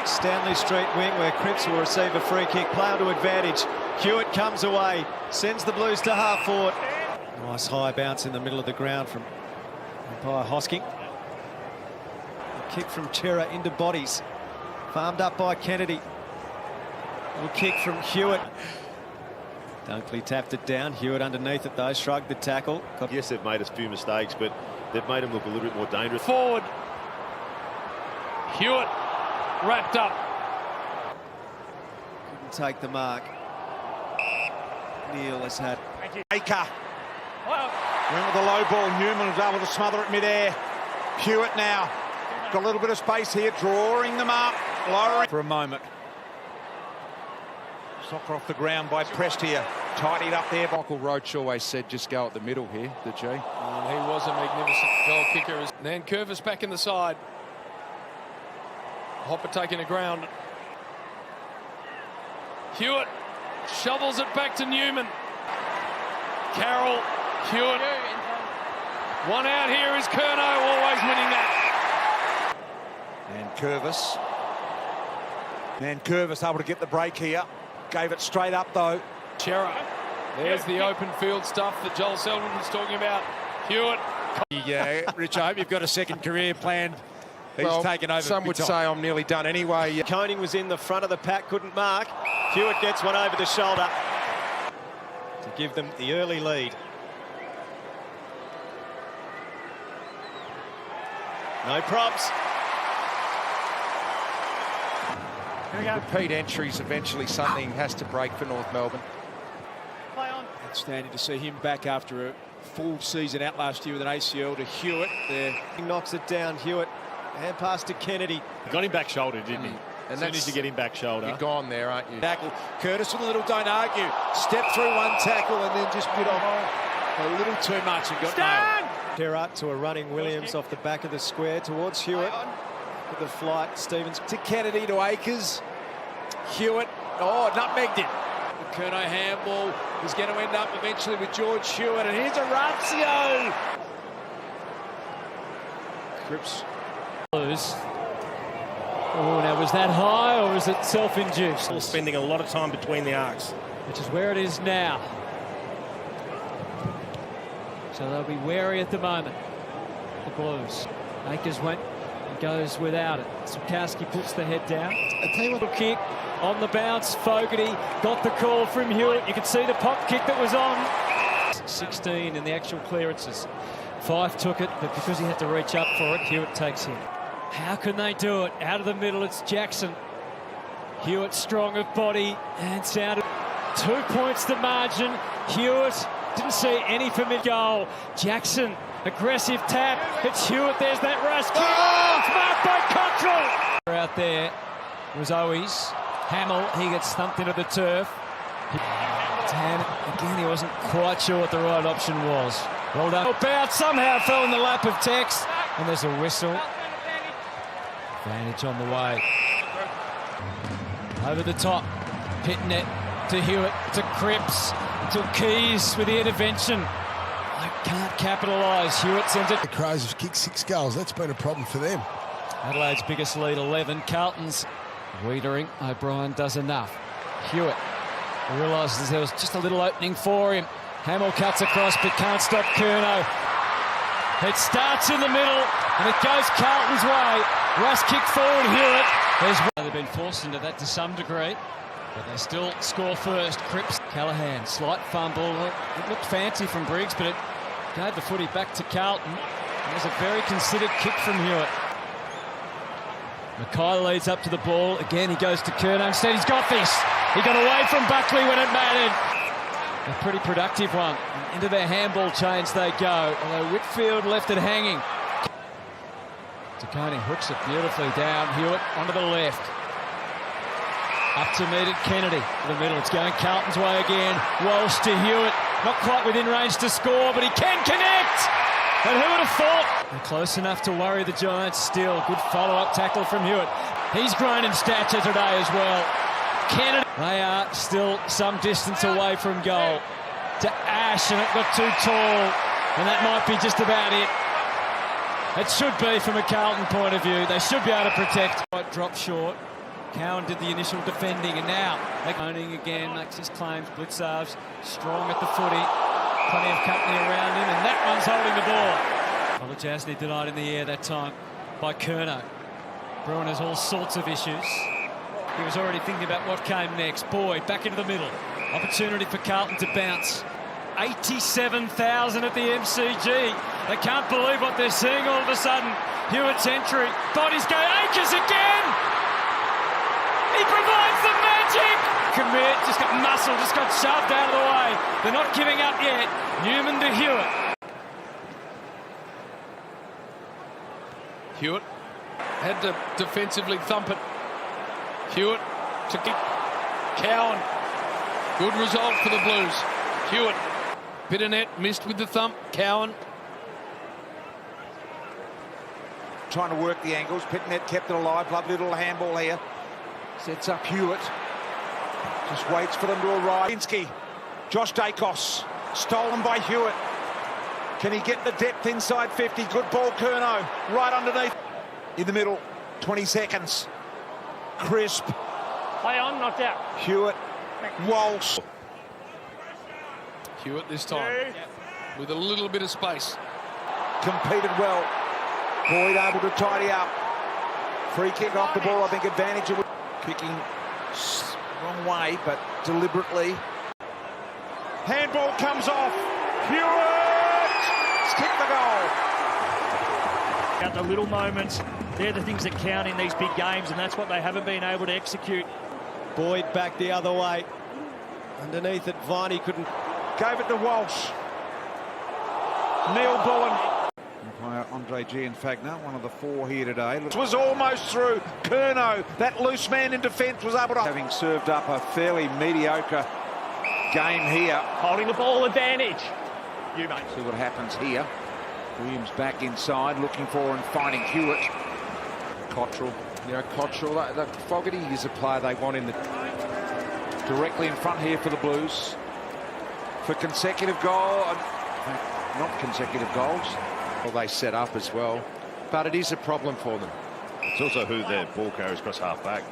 Stanley Street wing where Cripps will receive a free kick. Play onto advantage. Hewett comes away, sends the Blues to half forward. Nice high bounce in the middle of the ground from umpire Hosking. A kick from Chera into bodies. Farmed up by Kennedy. Little kick from Hewett. Dunkley tapped it down. Hewett underneath it though, shrugged the tackle. Yes, they've made a few mistakes, but they've made him look a little bit more dangerous. Forward. Hewett wrapped up. Couldn't take the mark. Neil has had. Baker. Went with the low ball. Newman was able to smother it mid-air. Hewett now. Got a little bit of space here, drawing them up. Lowering for a moment. Soccer off the ground by Prest here. Tidied up there. Michael Roach always said just go at the middle here, the G. He was a magnificent goal kicker. Nankervis back in the side. Hopper taking the ground. Hewett shovels it back to Newman. Carroll, Hewett. One out here is Curnow, always winning that. Nankervis able to get the break here. Gave it straight up though. Chera. There's the open field stuff that Joel Selwyn was talking about. Hewett. Yeah, Rich, I hope you've got a second career planned. He's taken over. Some would say I'm nearly done anyway. Koning was in the front of the pack, couldn't mark. Hewett gets one over the shoulder to give them the early lead. No props. Repeat entries, eventually something has to break for North Melbourne. Outstanding to see him back after a full season out last year with an ACL to Hewett there. He knocks it down, Hewett. Hand pass to Kennedy. Got him back shoulder, didn't he? As soon as you get him back shoulder. You're gone there, aren't you? Tackle. Curtis with a little don't argue. Step through one tackle and then just bit off a little too much and got nailed. Gerrard to a running Williams off the back of the square towards Hewett. With the flight, Stevens To Kennedy, to Akers. Hewett. Oh, nutmegged it. Curnow handball is going to end up eventually with George Hewett, and here's Orazio. Cripps. Oh, now was that high or was it self-induced? Still spending a lot of time between the arcs. Which is where it is now. So they'll be wary at the moment, the Blues. Akers went and goes without it. Sukowski puts the head down. A team kick on the bounce. Fogarty got the call from Hewett. You can see the pop kick that was on. 16 in the actual clearances. Fife took it, but because he had to reach up for it, Hewett takes him. How can they do it? Out of the middle, it's Jackson. Hewett strong of body and sounded. 2 points the margin. Hewett didn't see any familiar goal. Jackson, aggressive tap. It's Hewett. There's that rush kick. Oh! It's marked by Cottrell. Out there was Owies. Hamill, he gets thumped into the turf. Again, he wasn't quite sure what the right option was. Well done. Bout somehow fell in the lap of Tex. And there's a whistle. Advantage on the way. Over the top. Hitting it to Hewett, to Cripps, to Keys with the intervention. I can't capitalise. Hewett sends it. The Crows have kicked 6 goals. That's been a problem for them. Adelaide's biggest lead, 11. Carlton's Wiedering. O'Brien does enough. Hewett realises there was just a little opening for him. Hamill cuts across but can't stop Curnow. It starts in the middle and it goes Carlton's way. Russ kick forward, Hewett. They've been forced into that to some degree, but they still score first. Cripps, Callaghan, slight fumble. It looked fancy from Briggs, but it gave the footy back to Carlton. It was a very considered kick from Hewett. Mackay leads up to the ball. Again, he goes to Curnow. Instead, he's got this. He got away from Buckley when it mattered. A pretty productive one. Into their handball chains they go, although Whitfield left it hanging. Taccone hooks it beautifully down. Hewett onto the left. Up to meet it, Kennedy. In the middle, it's going Carlton's way again. Walsh to Hewett. Not quite within range to score, but he can connect! And who would have thought? They're close enough to worry the Giants still. Good follow-up tackle from Hewett. He's grown in stature today as well. Kennedy. They are still some distance away from goal. To Ash, and it got too tall. And that might be just about it. It should be from a Carlton point of view. They should be able to protect. Drop short. Cowan did the initial defending, and now owning again, makes his claims. Blitzarves strong at the footy, plenty of company around him, and that one's holding the ball. Jasny denied in the air that time by Curnow. Bruin has all sorts of issues. He was already thinking about what came next. Boyd back into the middle. Opportunity for Carlton to bounce. 87,000 at the MCG. They can't believe what they're seeing all of a sudden. Hewett's entry. Bodies go. Akers again! He provides the magic! Commit, just got muscle, just got shoved out of the way. They're not giving up yet. Newman to Hewett. Hewett had to defensively thump it. Hewett to kick. Cowan. Good result for the Blues. Hewett. Pitternet missed with the thump. Cowan. Trying to work the angles. Pitternet kept it alive. Lovely little handball here. Sets up Hewett. Just waits for them to arrive. Insky. Josh Dacos. Stolen by Hewett. Can he get the depth inside 50? Good ball, Curnow. Right underneath. In the middle. 20 seconds. Crisp. Play on, knocked out. Hewett. Walsh. Hewett this time with a little bit of space. Competed well. Boyd able to tidy up. Free kick off the ball. I think advantage of kicking wrong way, but deliberately. Handball comes off. Hewett! Kick the goal. At the little moments, they're the things that count in these big games, and that's what they haven't been able to execute. Boyd back the other way. Underneath it, Viney couldn't. Gave it to Walsh. Neil Bullen. Umpire Andre G. and Fagner, one of the four here today. It was almost through. Curnow, that loose man in defence, was able to... Having served up a fairly mediocre game here. Holding the ball advantage. You, mate. See what happens here. Williams back inside, looking for and finding Hewett. Cottrell. You know, Cottrell, the Fogarty is a player they want in the... Directly in front here for the Blues. For consecutive goal... Not consecutive goals. Well, they set up as well. But it is a problem for them. It's also who their ball carries across half back.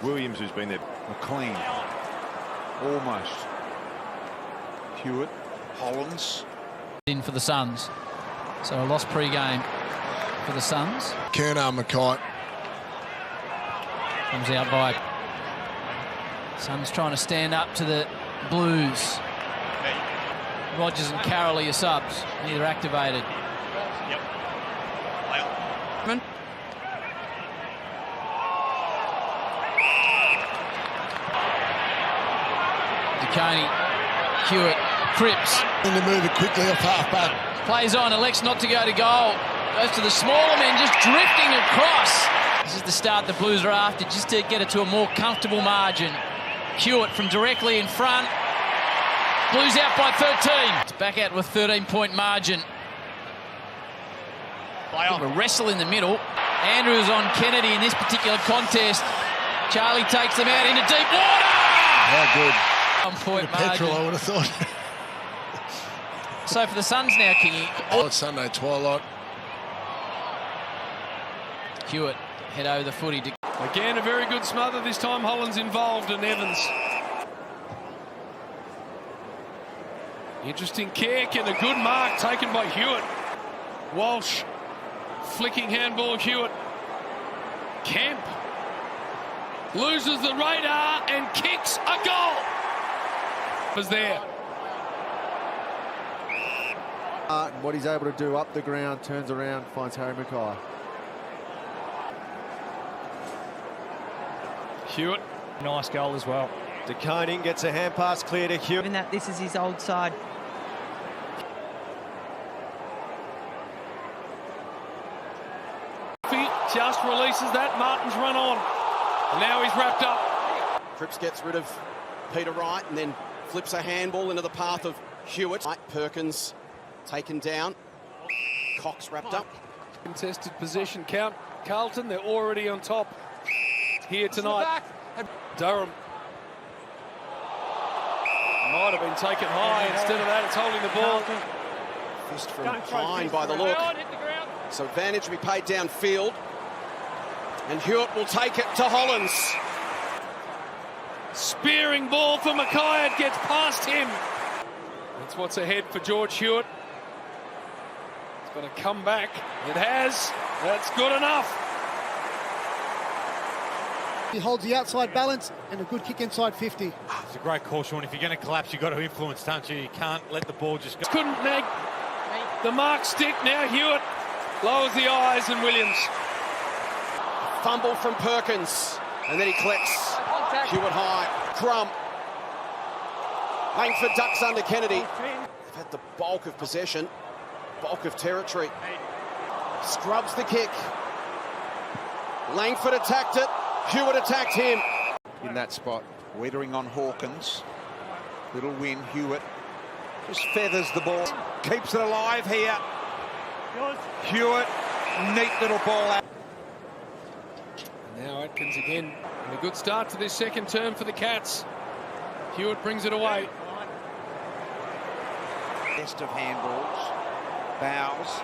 Williams, who's been there. McLean. Almost. Hewett. Hollins. In for the Suns. So a loss pre-game for the Suns. Curnow, Mackay. Comes out by... Suns trying to stand up to the Blues. Rogers and Carroll are your subs. Neither activated. Yep. DeConey, Hewett, Cripps. In to move it quickly off half-back. Plays on, elects not to go to goal. Goes to the smaller men, just drifting across. This is the start the Blues are after, just to get it to a more comfortable margin. Hewett from directly in front. Blues out by 13. It's back out with 13-point margin. A wrestle in the middle. Andrews on Kennedy in this particular contest. Charlie takes them out into deep water. How good. 1 point margin. Petrol, I would have thought. So for the Suns now, Kingy. Oh, it's Sunday twilight. Hewett head over the footy. Again, a very good smother. This time Holland's involved and Evans. Interesting kick and a good mark taken by Hewett. Walsh. Flicking handball, Hewett. Kemp. Loses the radar and kicks a goal. Was there. What he's able to do up the ground, turns around, finds Harry Mackay. Hewett. Nice goal as well. DeConing gets a hand pass clear to Hewett. Given that this is his old side. Just releases that. Martin's run on. And now he's wrapped up. Cripps gets rid of Peter Wright and then flips a handball into the path of Hewett. Perkins taken down. Cox wrapped up. Contested possession count. Carlton, they're already on top here tonight. Durham. Might have been taken high. Instead of that, it's holding the ball. Fist from Pine by the look. So advantage will be paid downfield. And Hewett will take it to Hollins. Spearing ball for Mackay. It gets past him. That's what's ahead for George Hewett. It's going to come back. It has. That's good enough. He holds the outside balance and a good kick inside 50. It's a great call, Sean. If you're going to collapse, you've got to influence, don't you? You can't let the ball just go. Couldn't make the mark stick. Now Hewett lowers the eyes and Williams. Fumble from Perkins. And then he collects. Hewett high. Crump. Langford ducks under Kennedy. They've had the bulk of possession. Bulk of territory. Scrubs the kick. Langford attacked it. Hewett attacked him. In that spot, withering on Hawkins. Little win, Hewett just feathers the ball. Keeps it alive here. Hewett, neat little ball out. Now Atkins again. And a good start to this second term for the Cats. Hewett brings it away. Best of handballs. Bows.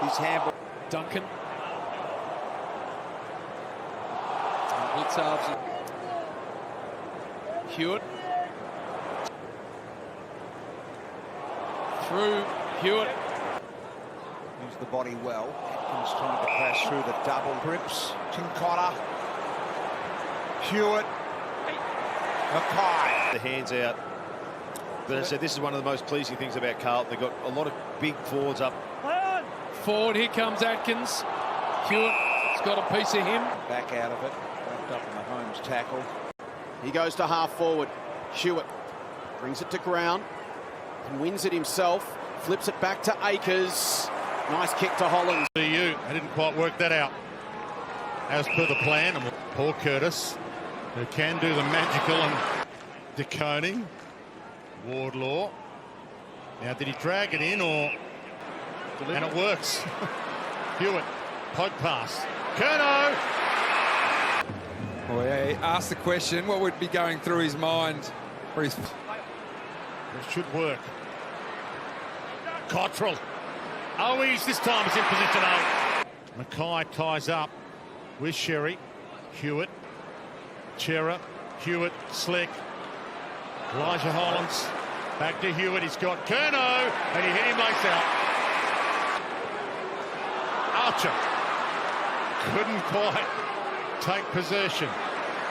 His handball. Duncan. Blitzarves. Hewett. Through Hewett. Used the body well. Atkins trying to crash through the double grips. Chincotta. Hewett. Mackay. The hands out. But as I said, this is one of the most pleasing things about Carlton. They've got a lot of big forwards up. Forward, here comes Atkins. Hewett's got a piece of him. Back out of it. Wrapped up in the Holmes tackle. He goes to half forward. Hewett brings it to ground and wins it himself. Flips it back to Akers. Nice kick to Hollins. I didn't quite work that out. As per the plan, and Paul Curtis, who can do the magical and deconing. Wardlaw. Now, did he drag it in or... And it works. Hewett, poke pass. Curnow! Well, yeah, he asked the question, what would be going through his mind? It should work. Cottrell. Owies this time is in position 8. Mackay ties up with Sherry. Hewett. Chera. Hewett. Slick. Elijah Hollins. Back to Hewett. He's got Curnow. And he hit him lace out. Archer. Couldn't quite take possession.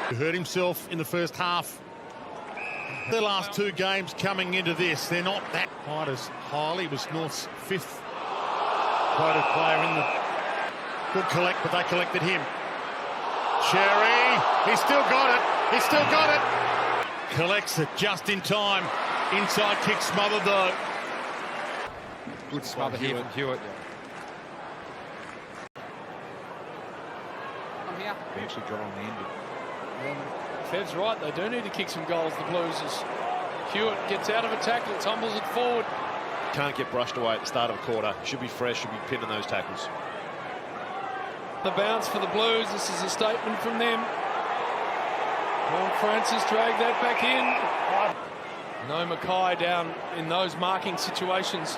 He hurt himself in the first half. The last two games coming into this, they're not that quite as highly. It was North's 5th quoted player in the good collect, but they collected him. Cherry, he's still got it. He's still got it. Collects it just in time. Inside kick smothered though. Good smother here from Hewett. He actually got on the end of it. Fev's right, they do need to kick some goals, the Blues. As Hewett gets out of a tackle, tumbles it forward. Can't get brushed away at the start of a quarter. Should be fresh, should be pinning those tackles. The bounce for the Blues. This is a statement from them. Paul Francis dragged that back in. No Mackay down in those marking situations.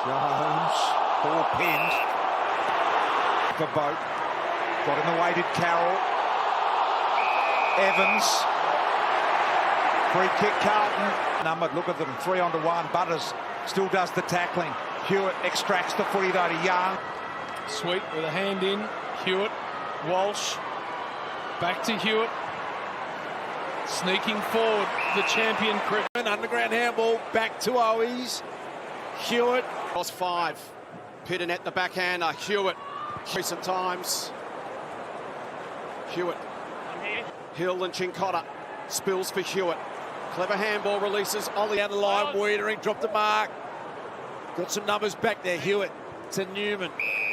Jones, ball pinned. The boat. Got in the way did Carroll. Evans. Free kick Carlton. Numbered, look at them, 3-on-1. Butters still does the tackling. Hewett extracts the footy though to Young. Sweet with a hand in. Hewett, Walsh, back to Hewett. Sneaking forward, the champion cricket. An underground handball, back to Owies. Hewett. Cross 5. Pitton at the backhander. Hewett. Recent times. Hewett. Hill and Chincotta. Spills for Hewett. Clever handball releases. Ollie Down the line, Wiedering dropped the mark. Got some numbers back there, Hewett to Newman.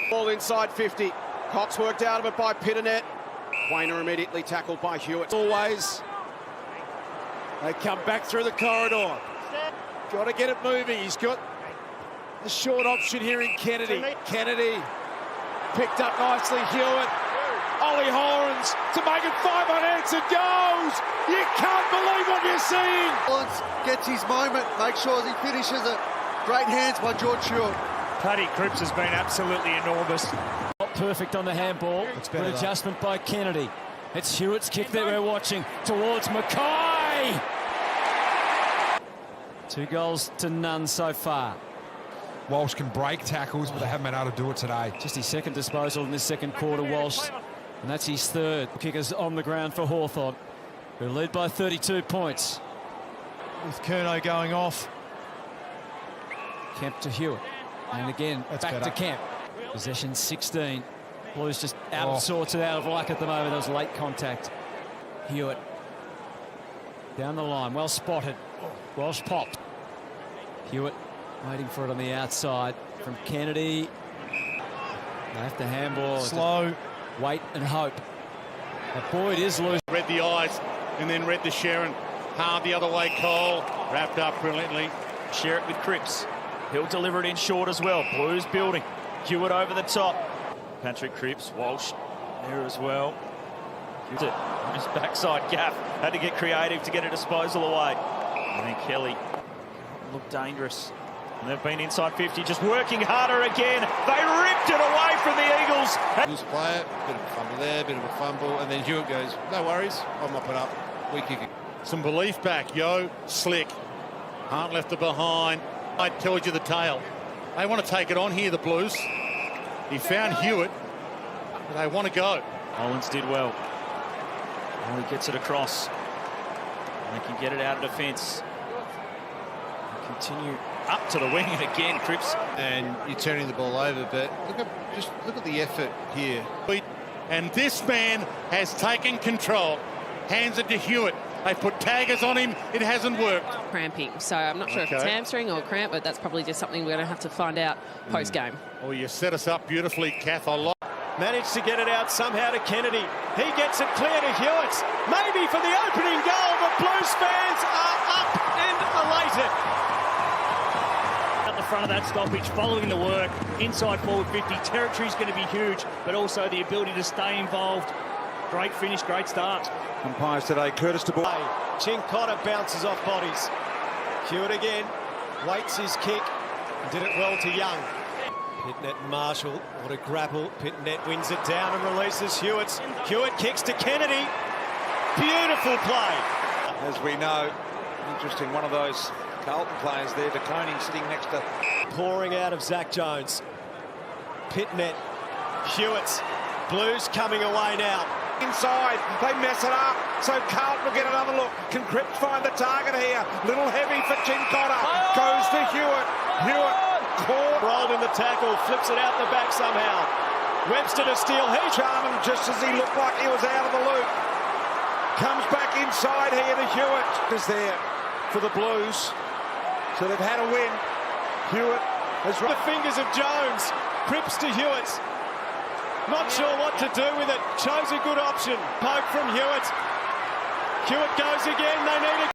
Ball inside 50. Cox worked out of it by Pittonet. Wainer immediately tackled by Hewett. Always. They come back through the corridor. Got to get it moving. He's got the short option here in Kennedy. Kennedy picked up nicely. Hewett. Ollie Horns to make it 5 unanswered goals. You can't believe what you're seeing. Gets his moment, makes sure he finishes it. Great hands by George Hewett. Paddy Cripps has been absolutely enormous. Perfect on the handball. Good adjustment by Kennedy. It's Hewett's kick that we're watching towards Mackay. 2 goals to none so far. Walsh can break tackles, but they haven't been able to do it today. Just his second disposal in this second quarter, Walsh. And that's his third. Kickers on the ground for Hawthorn, who lead by 32 points. With Curnow going off. Kemp to Hewett. And again, back to Kemp. Possession 16. Blues just out of sorts and out of luck at the moment. There was late contact. Hewett down the line, well spotted. Walsh popped. Hewett waiting for it on the outside from Kennedy. They have to handball. Slow. Wait and hope. But Boyd is loose. Read the eyes and then read the Sharon. Hard the other way, Cole. Wrapped up brilliantly. Share it with Cripps. He'll deliver it in short as well. Blues building. Hewett over the top. Patrick Cripps, Walsh there as well. His backside gaff. Had to get creative to get a disposal away. And then Kelly looked dangerous. And they've been inside 50, just working harder again. They ripped it away from the Eagles. Loose player, bit of a fumble there, bit of a fumble, and then Hewett goes, no worries, I'll mop it up. We kick it. Some belief back, Yo, slick. Hart left it behind. I told you the tale. They want to take it on here, the Blues. He found Hewett. They want to go. Collins did well. Oh, he gets it across. And they can get it out of defence. Continue up to the wing, and again, Cripps. And you're turning the ball over, but look at the effort here. And this man has taken control. Hands it to Hewett. They put taggers on him. It hasn't worked. Cramping, so I'm not sure if it's hamstring or cramp, but that's probably just something we're going to have to find out post-game. Oh, you set us up beautifully, Kath. I like. Managed to get it out somehow to Kennedy. He gets it clear to Hewett. Maybe for the opening goal, but Blues fans are up and elated. At the front of that stoppage, following the work, inside forward 50. Territory's going to be huge, but also the ability to stay involved. Great finish, great start. Umpires today, Curtis de Boer. Chincotta bounces off bodies. Hewett again, waits his kick, and did it well to Young. Pitnet and Marshall, what a grapple. Pitnet wins it down and releases Hewett. Hewett kicks to Kennedy. Beautiful play. As we know, interesting, one of those Carlton players there, De Koning sitting next to... Pouring out of Zach Jones. Pitnet, Hewett. Blues coming away now. Inside, they mess it up, so Carlton will get another look. Can Cripps find the target here? Little heavy for Chincotta. Goes to Hewett. Hewett caught. Rolled in the tackle, flips it out the back somehow. Webster to steal. He charmed him just as he looked like he was out of the loop. Comes back inside here to Hewett. Is there for the Blues. So they've had a win. Hewett has run the fingers of Jones. Cripps to Hewett. Not sure what to do with it. Chose a good option. Poke from Hewett. Hewett goes again. They need a